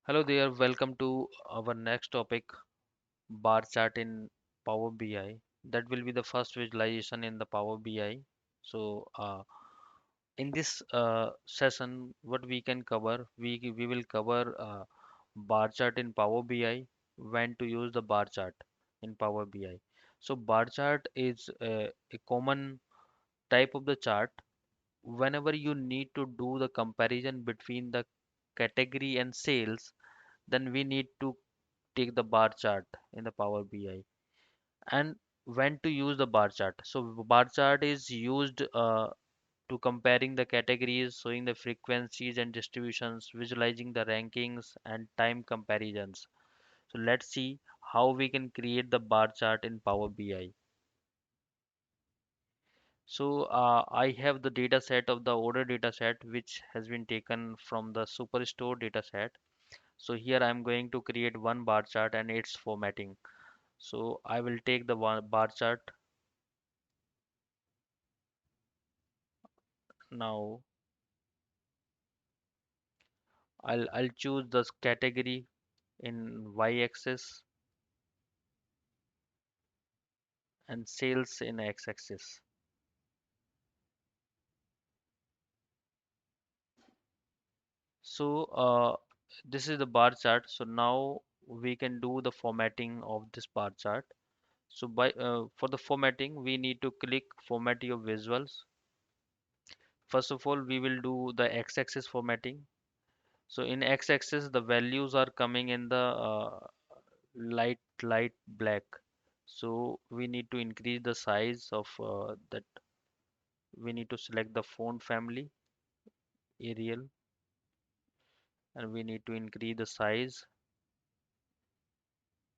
Hello there, welcome to our next topic, bar chart in Power BI. That will be the first visualization in the Power BI. So, in this session, what we can cover, we will cover bar chart in Power BI, when to use the bar chart in Power BI. So, bar chart is a common type of the chart. Whenever you need to do the comparison between the category and sales, then we need to take the bar chart in the Power BI. And when to use the bar chart. So bar chart is used to comparing the categories, showing the frequencies and distributions, visualizing the rankings and time comparisons. So let's see how we can create the bar chart in Power BI. So I have the data set of the order data set which has been taken from the Superstore data set. So here I'm going to create one bar chart and its formatting. So I will take the one bar chart. Now I'll choose this category in y-axis and sales in x-axis. So this is the bar chart. So now we can do the formatting of this bar chart. So by for the formatting, we need to click format your visuals. First of all, we will do the x-axis formatting. So in x-axis, the values are coming in the light black. So we need to increase the size of that. We need to select the font family, Arial, and we need to increase the size.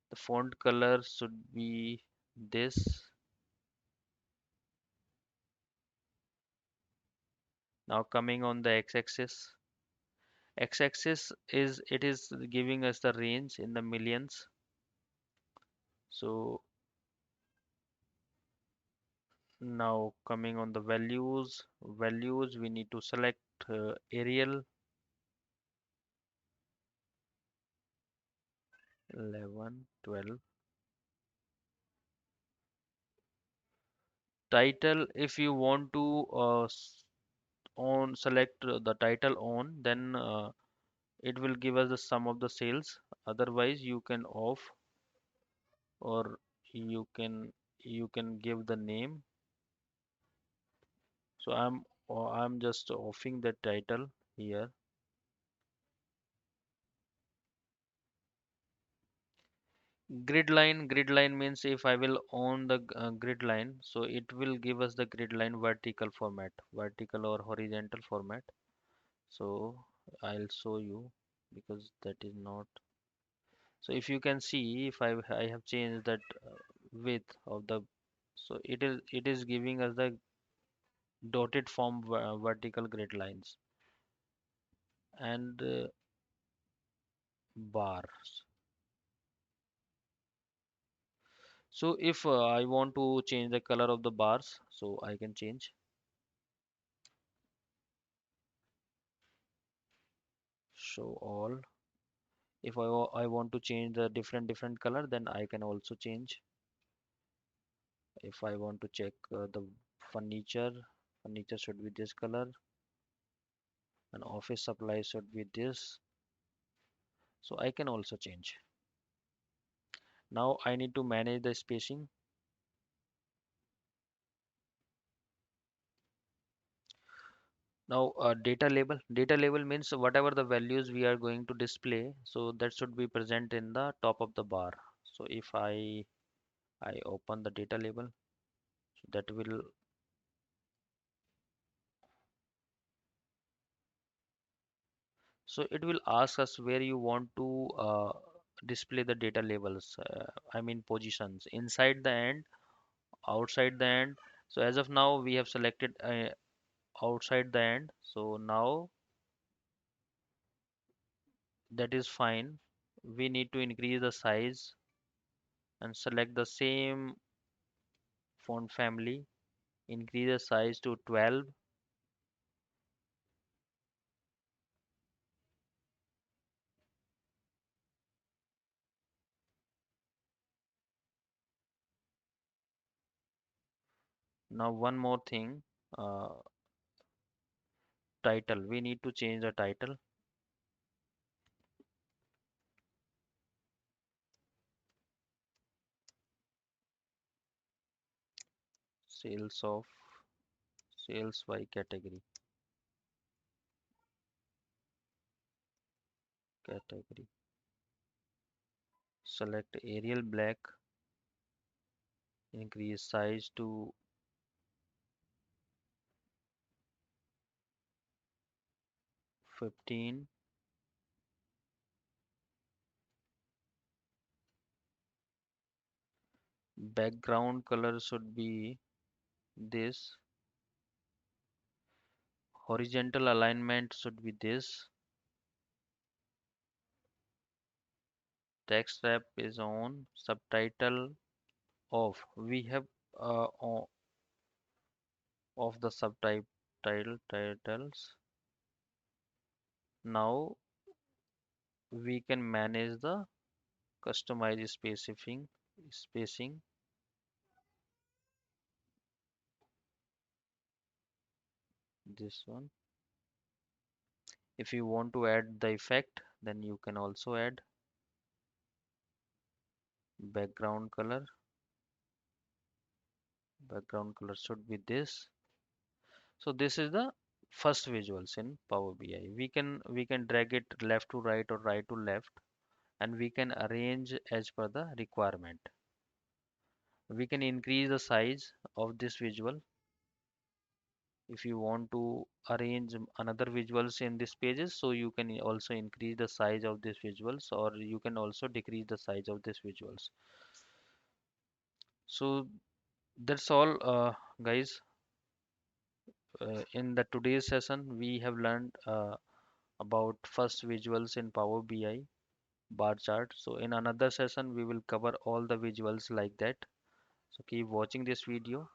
The font color should be this. Now coming on the x-axis. X-axis is it is giving us the range in the millions. So now coming on the values we need to select Arial 11, 12. Title, if you want to on select the title on, then it will give us the sum of the sales. Otherwise you can off, or you can give the name. So I'm just offing the title here. Grid line means if I will own the grid line, so it will give us the grid line vertical format, vertical or horizontal format. So I'll show you, because that is not. So if you can see, if I have changed that width of the, so it is giving us the dotted form vertical grid lines and bars. So if I want to change the color of the bars, so I can change, show all. If I want to change the different color, then I can also change. If I want to check the furniture, furniture should be this color, and office supply should be this. So I can also change. Now I need to manage the spacing. Now data label means whatever the values we are going to display, so that should be present in the top of the bar. So if I open the data label, so that will, so it will ask us where you want to display the data labels. I mean positions inside the end, outside the end. So as of now we have selected outside the end. So now that is fine. We need to increase the size and select the same font family, increase the size to 12. Now one more thing, uh, title. We need to change the title. Sales of sales by category. Category. Select Arial black. Increase size to 15. Background color should be this. Horizontal alignment should be this. Text wrap is on. Subtitle off. We have of the subtitle titles. Now we can manage the customize spacing. This one. If you want to add the effect, then you can also add background color. Background color should be this. So this is the first visuals in Power BI. We can drag it left to right or right to left, and we can arrange as per the requirement. We can increase the size of this visual. If you want to arrange another visuals in these pages, so you can also increase the size of these visuals, or you can also decrease the size of these visuals. So that's all, guys. In the today's session, we have learned about first visuals in Power BI bar chart. So in another session, we will cover all the visuals like that. So keep watching this video.